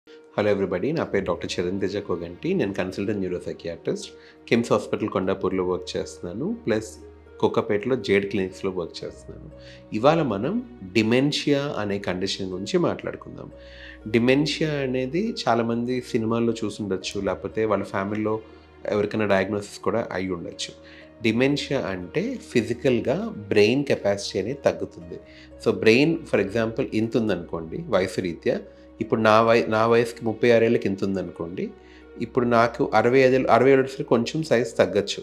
Hello everybody, నా పేరు doctor Charan Teja Koganti. నేను consultant neuro psychiatrist. KIMS hospital కొండాపూర్లో వర్క్ చేస్తున్నాను. ప్లస్ కోకాపేటలో జేడ్ క్లినిక్స్లో వర్క్ చేస్తున్నాను. ఇవాళ మనం డిమెన్షియా అనే కండిషన్ గురించి మాట్లాడుకుందాం. డిమెన్షియా అనేది చాలామంది సినిమాల్లో చూసుండొచ్చు, లేకపోతే వాళ్ళ ఫ్యామిలీలో ఎవరికైనా డయాగ్నోసిస్ కూడా అయి ఉండొచ్చు. డిమెన్షియా అంటే ఫిజికల్గా బ్రెయిన్ కెపాసిటీ అనేది తగ్గుతుంది. సో బ్రెయిన్ ఫర్ ఎగ్జాంపుల్ ఇంత ఉందనుకోండి వయసు రీత్యా. ఇప్పుడు నా వయసుకి 36 ఏళ్ళకి ఇంత ఉందనుకోండి. ఇప్పుడు నాకు 65 వచ్చేసరికి కొంచెం సైజ్ తగ్గచ్చు.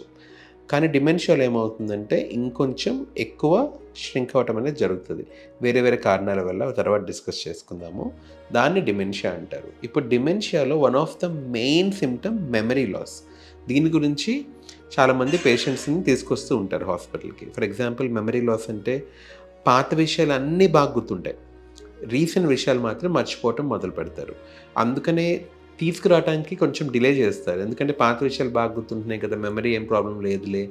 కానీ డిమెన్షియాలో ఏమవుతుందంటే ఇంకొంచెం ఎక్కువ ష్రింక్ అవ్వటం అనేది జరుగుతుంది. వేరే వేరే కారణాల వల్ల తర్వాత డిస్కస్ చేసుకుందాము. దాన్ని డిమెన్షియా అంటారు. ఇప్పుడు డిమెన్షియాలో one of the main symptom memory loss. దీని గురించి చాలామంది పేషెంట్స్ని తీసుకొస్తూ ఉంటారు హాస్పిటల్కి. ఫర్ ఎగ్జాంపుల్ మెమరీ లాస్ అంటే పాత విషయాలు అన్నీ బాగా గుర్తుంటాయి, రీసెంట్ విషయాలు మాత్రం మర్చిపోవటం మొదలు పెడతారు. అందుకనే తీసుకురావడానికి కొంచెం డిలే చేస్తారు. ఎందుకంటే పాత విషయాలు బాగా గుర్తుంటున్నాయి కదా, మెమరీ ఏం ప్రాబ్లం లేదులే,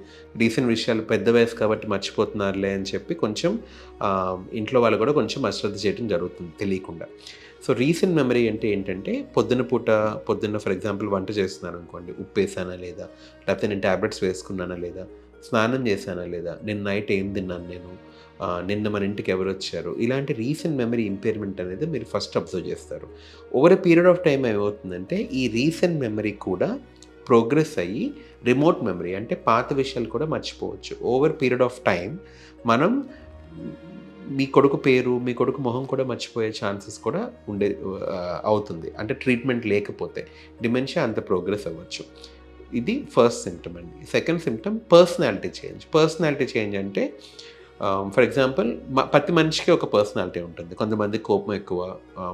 రీసెంట్ విషయాలు పెద్ద వయసు కాబట్టి మర్చిపోతున్నారులే అని చెప్పి కొంచెం ఇంట్లో వాళ్ళు కూడా కొంచెం అశ్రద్ధ చేయడం జరుగుతుంది తెలియకుండా. సో రీసెంట్ మెమరీ అంటే ఏంటంటే పొద్దున్న ఫర్ ఎగ్జాంపుల్ వంట చేస్తున్నాను అనుకోండి, ఉప్పు వేసానా లేదా, లేకపోతే నేను ట్యాబ్లెట్స్ వేసుకున్నానా లేదా, స్నానం చేశానా లేదా, నిన్న నైట్ ఏం తిన్నాను నేను, నిన్న మన ఇంటికి ఎవరు వచ్చారు, ఇలాంటి రీసెంట్ మెమరీ ఇంపైర్మెంట్ అనేది మీరు ఫస్ట్ అబ్జర్వ్ చేస్తారు. Over a period of time ఏమవుతుందంటే ఈ రీసెంట్ మెమరీ కూడా ప్రోగ్రెస్ అయ్యి రిమోట్ మెమరీ అంటే పాత విషయాలు కూడా మర్చిపోవచ్చు. ఓవర్ పీరియడ్ ఆఫ్ టైం మనం మీ కొడుకు పేరు, మీ కొడుకు మొహం కూడా మర్చిపోయే ఛాన్సెస్ కూడా అవుతుంది. అంటే ట్రీట్మెంట్ లేకపోతే డిమెన్షియా అంత ప్రోగ్రెస్ అవ్వచ్చు. ఇది ఫస్ట్ సిమ్టమ్ అండి. Second symptom personality change. Personality change అంటే ఫర్ ఎగ్జాంపుల్ ప్రతి మనిషికి ఒక పర్సనాలిటీ ఉంటుంది. కొంతమందికి కోపం ఎక్కువ,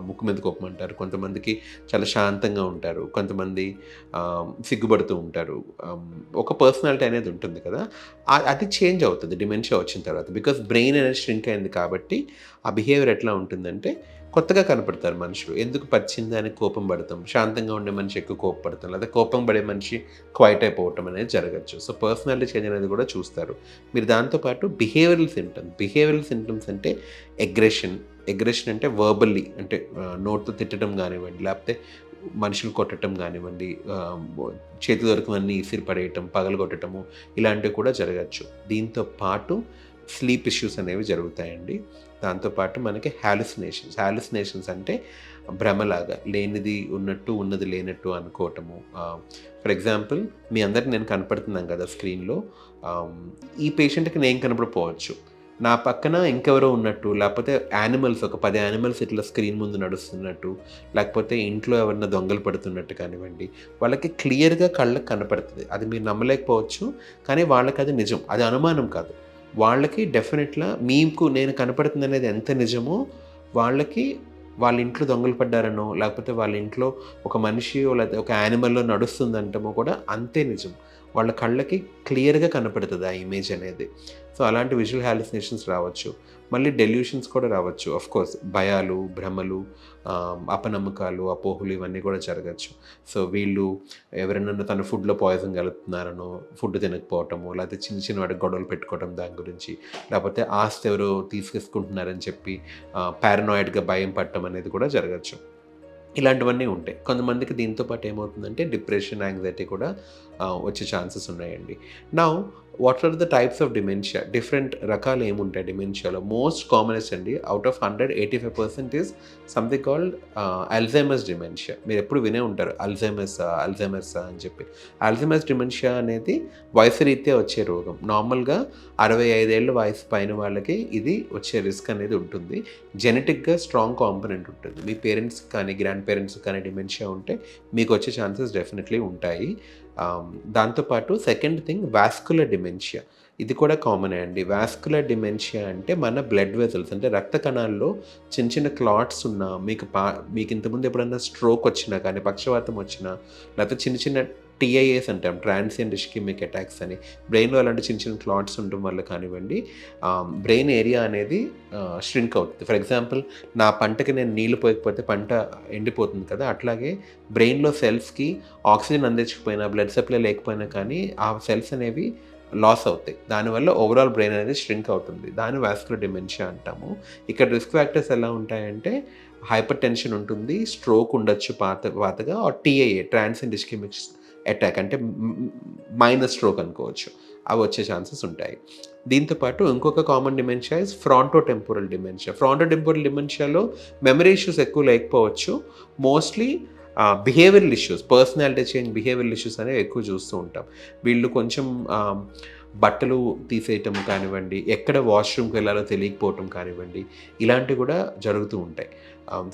ముక్కు మీద కోపం అంటారు. కొంతమందికి చాలా శాంతంగా ఉంటారు. కొంతమంది సిగ్గుపడుతూ ఉంటారు. ఒక పర్సనాలిటీ అనేది ఉంటుంది కదా, అది చేంజ్ అవుతుంది డిమెన్షియా వచ్చిన తర్వాత. బికాస్ బ్రెయిన్ అనేది ష్రింక్ అయింది కాబట్టి ఆ బిహేవియర్ ఎట్లా ఉంటుందంటే కొత్తగా కనపడతారు మనుషులు. ఎందుకు పచ్చింది అని కోపం పడతాం, శాంతంగా ఉండే మనిషి ఎక్కువ కోపపడతాం, లేదా కోపం పడే మనిషి క్వైట్ అయిపోవటం అనేది జరగచ్చు. సో పర్సనాలిటీ చేంజ్ అనేది కూడా చూస్తారు మీరు. దాంతోపాటు బిహేవియరల్ సింటమ్స్ అంటే ఎగ్రెషన్ అంటే వర్బల్లీ, అంటే నోట్తో తిట్టడం కానివ్వండి, లేకపోతే మనుషులు కొట్టడం కానివ్వండి, చేతి దొరకవన్నీ ఇసిరి పడేయటం, పగలగొట్టడము, ఇలాంటివి కూడా జరగచ్చు. దీంతో పాటు స్లీప్ ఇష్యూస్ అనేవి జరుగుతాయండి. దాంతోపాటు మనకి హాలుసినేషన్స్ అంటే భ్రమలాగా, లేనిది ఉన్నట్టు ఉన్నది లేనట్టు అనుకోవటము. ఫర్ ఎగ్జాంపుల్ మీ అందరికి నేను కనపడుతున్నాను కదా స్క్రీన్లో, ఈ పేషెంట్కి నేను కనపడిపోవచ్చు, నా పక్కన ఇంకెవరో ఉన్నట్టు, లేకపోతే యానిమల్స్ ఒక 10 యానిమల్స్ ఇట్లా స్క్రీన్ ముందు నడుస్తున్నట్టు, లేకపోతే ఇంట్లో ఎవరన్నా దొంగలు పడుతున్నట్టు కానివ్వండి, వాళ్ళకి క్లియర్గా కళ్ళకి కనపడుతుంది. అది మీరు నమ్మలేకపోవచ్చు, కానీ వాళ్ళకి అది నిజం, అది అనుమానం కాదు. వాళ్ళకి డెఫినెట్గా మీకు నేను కనపడుతుంది అనేది ఎంత నిజమో, వాళ్ళకి వాళ్ళ ఇంట్లో దొంగలు పడ్డారనో, లేకపోతే వాళ్ళ ఇంట్లో ఒక మనిషి లేకపోతే ఒక యానిమల్లో నడుస్తుందంటమో కూడా అంతే నిజం. వాళ్ళ కళ్ళకి క్లియర్గా కనపడుతుంది ఆ ఇమేజ్ అనేది. సో అలాంటి విజువల్ హాలుసినేషన్స్ రావచ్చు. మళ్ళీ డెల్యూషన్స్ కూడా రావచ్చు. ఆఫ్కోర్స్ భయాలు, భ్రమలు, అపనమ్మకాలు, అపోహలు ఇవన్నీ కూడా జరగచ్చు. సో వీళ్ళు ఎవరైనా తన ఫుడ్లో పాయిజన్ కలుపుతున్నారనో, ఫుడ్ తినకపోవటము, లేకపోతే చిన్న చిన్న వాటికి గొడవలు పెట్టుకోవటం దాని గురించి, లేకపోతే ఆస్తి ఎవరో తీసుకేసుకుంటున్నారని చెప్పి పారనాయిడ్గా భయం పడటం అనేది కూడా జరగచ్చు. ఇలాంటివన్నీ ఉంటాయి. కొంతమందికి దీంతో పాటు ఏమవుతుందంటే డిప్రెషన్, యాంగ్జైటీ కూడా వచ్చే ఛాన్సెస్ ఉన్నాయండి. Now what are the types of dementia? Different రకాలు ఏముంటాయి డిమెన్షియాలో? మోస్ట్ కామనెస్ట్ అండి, out of 100 85% is something called Alzheimer's dementia. మీరు ఎప్పుడు వినే ఉంటారు అల్జైమర్స్ అని చెప్పి. అల్జైమర్స్ డిమెన్షియా అనేది వయసు రీత్యా వచ్చే రోగం. నార్మల్గా 65 ఏళ్ళ వయసు పైన వాళ్ళకి ఇది వచ్చే రిస్క్ అనేది ఉంటుంది. జెనెటిక్గా స్ట్రాంగ్ కాంపోనెంట్ ఉంటుంది. మీ పేరెంట్స్ కానీ గ్రాండ్ పేరెంట్స్ కానీ డిమెన్షియా ఉంటే మీకు వచ్చే ఛాన్సెస్ డెఫినెట్లీ ఉంటాయి. దాంతోపాటు సెకండ్ థింగ్ వాస్కులర్ డిమెన్షియా. ఇది కూడా కామనే అండి. వాస్కులర్ డిమెన్షియా అంటే మన బ్లడ్ వెసల్స్ అంటే రక్త కణాల్లో చిన్న చిన్న క్లాట్స్ ఉన్నా, మీకు ఇంతకుముందు ఎప్పుడన్నా స్ట్రోక్ వచ్చినా కానీ, పక్షవాతం వచ్చినా, లేకపోతే చిన్న చిన్న TIAs అంటాం, ట్రాన్సియంట్ ఇస్కెమిక్ అటాక్స్ అని, బ్రెయిన్లో అలాంటి చిన్న చిన్న క్లాట్స్ ఉండడం వల్ల కానివ్వండి, బ్రెయిన్ ఏరియా అనేది ష్రింక్ అవుతుంది. ఫర్ ఎగ్జాంపుల్ నా పంటకి నేను నీళ్లు పోయకపోతే పంట ఎండిపోతుంది కదా, అట్లాగే బ్రెయిన్లో సెల్స్కి ఆక్సిజన్ అందించకపోయినా, బ్లడ్ సప్లై లేకపోయినా కానీ ఆ సెల్స్ అనేవి లాస్ అవుతాయి. దానివల్ల ఓవరాల్ బ్రెయిన్ అనేది ష్రింక్ అవుతుంది. దాన్ని వాస్కులర్ డిమెన్షియా అంటాము. ఇక్కడ రిస్క్ ఫ్యాక్టర్స్ ఎలా ఉంటాయంటే హైపర్ టెన్షన్ ఉంటుంది, స్ట్రోక్ ఉండొచ్చు పాతగా, టీఐఏ ట్రాన్సియెంట్ ఇస్కెమిక్ అటాక్ అంటే మైనర్ స్ట్రోక్ అనుకోవచ్చు, అవి వచ్చే ఛాన్సెస్ ఉంటాయి. దీంతోపాటు ఇంకొక common dementia is frontotemporal dementia. Frontotemporal డిమెన్షియాలో మెమరీ ఇష్యూస్ ఎక్కువ లేకపోవచ్చు, mostly behavioural issues, personality change, behavioural issues అనేవి ఎక్కువ చూస్తూ ఉంటాం. వీళ్ళు కొంచెం బట్టలు తీసేయటం కానివ్వండి, ఎక్కడ వాష్రూమ్కి వెళ్ళాలో తెలియకపోవటం కానివ్వండి, ఇలాంటివి కూడా జరుగుతూ ఉంటాయి.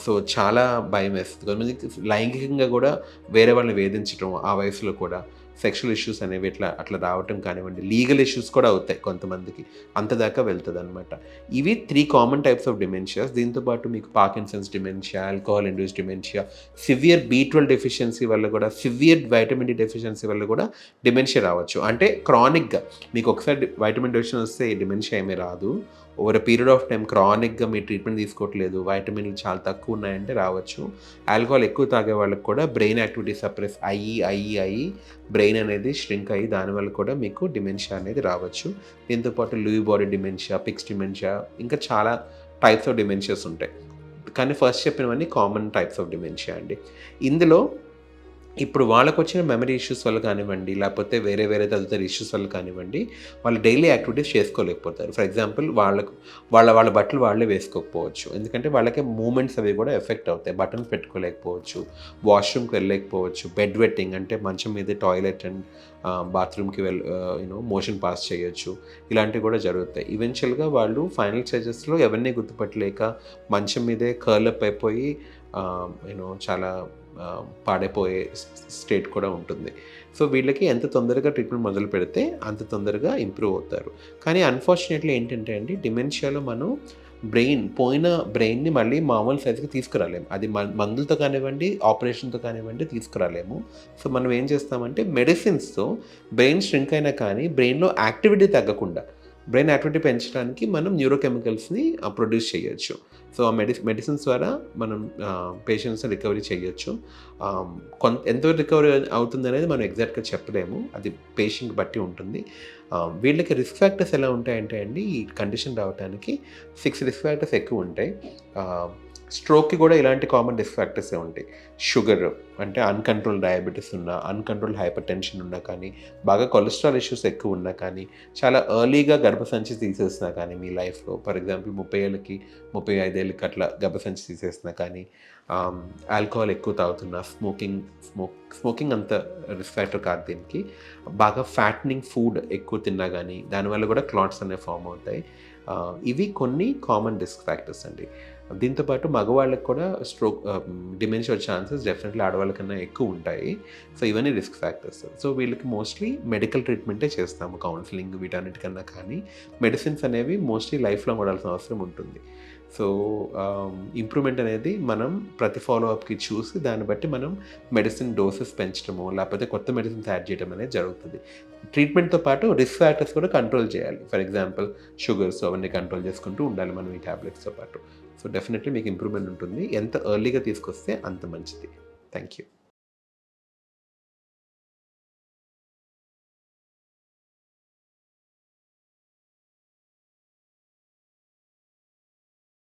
సో చాలా భయం వేస్తుంది. కొంతమందికి లైంగికంగా కూడా వేరే వాళ్ళని వేధించడం, ఆ వయసులో కూడా సెక్షువల్ ఇష్యూస్ అనేవి అట్లా రావటం కానివ్వండి, లీగల్ ఇష్యూస్ కూడా అవుతాయి కొంతమందికి, అంతదాకా వెళ్తుంది అనమాట. ఇవి 3 కామన్ టైప్స్ ఆఫ్ డిమెన్షియాస్. దీంతోపాటు మీకు Parkinson's dementia, alcohol induced dementia, severe B12 deficiency వల్ల కూడా, సివియర్ వైటమిన్ డి డెఫిషియన్సీ వల్ల కూడా డిమెన్షియా రావచ్చు. అంటే క్రానిక్గా మీకు ఒకసారి వైటమిన్ డెఫిషియన్సీ వస్తే డిమెన్షియా ఏమీ రాదు. ఓవర్ పీరియడ్ ఆఫ్ టైం క్రానిక్గా మీరు ట్రీట్మెంట్ తీసుకోవట్లేదు, వైటమిన్లు చాలా తక్కువ ఉన్నాయంటే రావచ్చు. ఆల్కహాల్ ఎక్కువ తాగే వాళ్ళకి కూడా బ్రెయిన్ యాక్టివిటీ సప్రెస్ అయ్యి బ్రెయిన్ అనేది ష్రింక్ అయ్యి దానివల్ల కూడా మీకు డిమెన్షియా అనేది రావచ్చు. దీంతోపాటు Lewy body dementia, Pick's dementia, ఇంకా చాలా టైప్స్ ఆఫ్ డిమెన్షియాస్ ఉంటాయి. కానీ ఫస్ట్ చెప్పినవన్నీ కామన్ టైప్స్ ఆఫ్ డిమెన్షియా అండి. ఇందులో ఇప్పుడు వాళ్ళకు వచ్చిన మెమరీ ఇష్యూస్ వల్ల కానివ్వండి, లేకపోతే వేరే తదితర ఇష్యూస్ వల్ల కానివ్వండి, వాళ్ళు డైలీ యాక్టివిటీస్ చేసుకోలేకపోతారు. ఫర్ ఎగ్జాంపుల్ వాళ్ళ బట్టలు వాళ్ళే వేసుకోకపోవచ్చు, ఎందుకంటే వాళ్ళకి మూమెంట్స్ అవి కూడా ఎఫెక్ట్ అవుతాయి. బటన్స్ పెట్టుకోలేకపోవచ్చు, వాష్రూమ్కి వెళ్ళలేకపోవచ్చు, బెడ్ వెట్టింగ్ అంటే మంచం మీద టాయిలెట్ అండ్ బాత్రూమ్కి మోషన్ పాస్ చేయొచ్చు, ఇలాంటివి కూడా జరుగుతాయి. ఈవెన్చువల్గా వాళ్ళు ఫైనల్ స్టేజెస్లో ఎవరిని గుర్తుపట్టలేక మంచం మీదే కర్లప్ అయిపోయి చాలా పాడైపోయే స్టేట్ కూడా ఉంటుంది. సో వీళ్ళకి ఎంత తొందరగా ట్రీట్మెంట్ మొదలు పెడితే అంత తొందరగా ఇంప్రూవ్ అవుతారు. కానీ అన్ఫార్చునేట్లీ ఏంటంటే అండి, డిమెన్షియాలో మనం పోయిన బ్రెయిన్ని మళ్ళీ మామూలు సైజుకి తీసుకురాలేము. అది మందులతో కానివ్వండి, ఆపరేషన్తో కానివ్వండి తీసుకురాలేము. సో మనం ఏం చేస్తామంటే మెడిసిన్స్తో బ్రెయిన్ ష్రింక్ అయినా కానీ బ్రెయిన్లో యాక్టివిటీ తగ్గకుండా బ్రెయిన్ యాక్టివిటీ పెంచడానికి మనం న్యూరోకెమికల్స్ని ప్రొడ్యూస్ చేయొచ్చు. సో ఆ మెడిసిన్స్ ద్వారా మనం పేషెంట్స్ని రికవరీ చేయొచ్చు. ఎంతవరకు రికవరీ అవుతుంది అనేది మనం ఎగ్జాక్ట్గా చెప్పలేము, అది పేషెంట్ బట్టి ఉంటుంది. వీళ్ళకి రిస్క్ ఫ్యాక్టర్స్ ఎలా ఉంటాయంటే అండి, ఈ కండిషన్ రావడానికి 6 రిస్క్ ఫ్యాక్టర్స్ ఎక్కువ ఉంటాయి. స్ట్రోక్కి కూడా ఇలాంటి కామన్ రిస్క్ ఫ్యాక్టర్సే ఉంటాయి. షుగర్ అంటే అన్కంట్రోల్ డయాబెటీస్ ఉన్నా, అన్కంట్రోల్ హైపర్ టెన్షన్ ఉన్నా కానీ, బాగా కొలెస్ట్రాల్ ఇష్యూస్ ఎక్కువ ఉన్నా కానీ, చాలా ఎర్లీగా గర్భసంచి తీసేసినా కానీ మీ లైఫ్లో, ఫర్ ఎగ్జాంపుల్ 30 ఏళ్ళకి 35 ఏళ్ళకి అట్లా గర్భసంచి తీసేసినా కానీ, ఆల్కహాల్ ఎక్కువ తాగుతున్నా, స్మోకింగ్ అంత రిస్క్ ఫ్యాక్టర్ కాదు దీనికి. బాగా ఫ్యాట్నింగ్ ఫుడ్ ఎక్కువ తిన్నా కానీ దానివల్ల కూడా క్లాట్స్ అనేవి ఫామ్ అవుతాయి. ఇవి కొన్ని కామన్ రిస్క్ ఫ్యాక్టర్స్ అండి. దీంతోపాటు మగవాళ్ళకి కూడా డిమెన్షియా వచ్చే ఛాన్సెస్ డెఫినెట్లీ ఆడవాళ్ళకన్నా ఎక్కువ ఉంటాయి. సో ఇవన్నీ రిస్క్ ఫ్యాక్టర్స్. సో వీళ్ళకి మోస్ట్లీ మెడికల్ ట్రీట్మెంటే చేస్తాము, కౌన్సిలింగ్ వీటన్నిటికన్నా. కానీ మెడిసిన్స్ అనేవి మోస్ట్లీ లైఫ్ లాంగ్ వాడాల్సిన అవసరం ఉంటుంది. సో ఇంప్రూవ్మెంట్ అనేది మనం ప్రతి ఫాలోఅప్కి చూసి దాన్ని బట్టి మనం మెడిసిన్ డోసెస్ పెంచడము, లేకపోతే కొత్త మెడిసిన్స్ యాడ్ చేయడం అనేది జరుగుతుంది. ట్రీట్మెంట్తో పాటు రిస్క్ ఫ్యాక్టర్స్ కూడా కంట్రోల్ చేయాలి. ఫర్ ఎగ్జాంపుల్ షుగర్స్ అవన్నీ కంట్రోల్ చేసుకుంటూ ఉండాలి మనం ఈ ట్యాబ్లెట్స్తో పాటు. సో డెఫినెట్లీ మీకు ఇంప్రూవ్మెంట్ ఉంటుంది. ఎంత ఎర్లీగా తీసుకొస్తే అంత మంచిది. Thank you.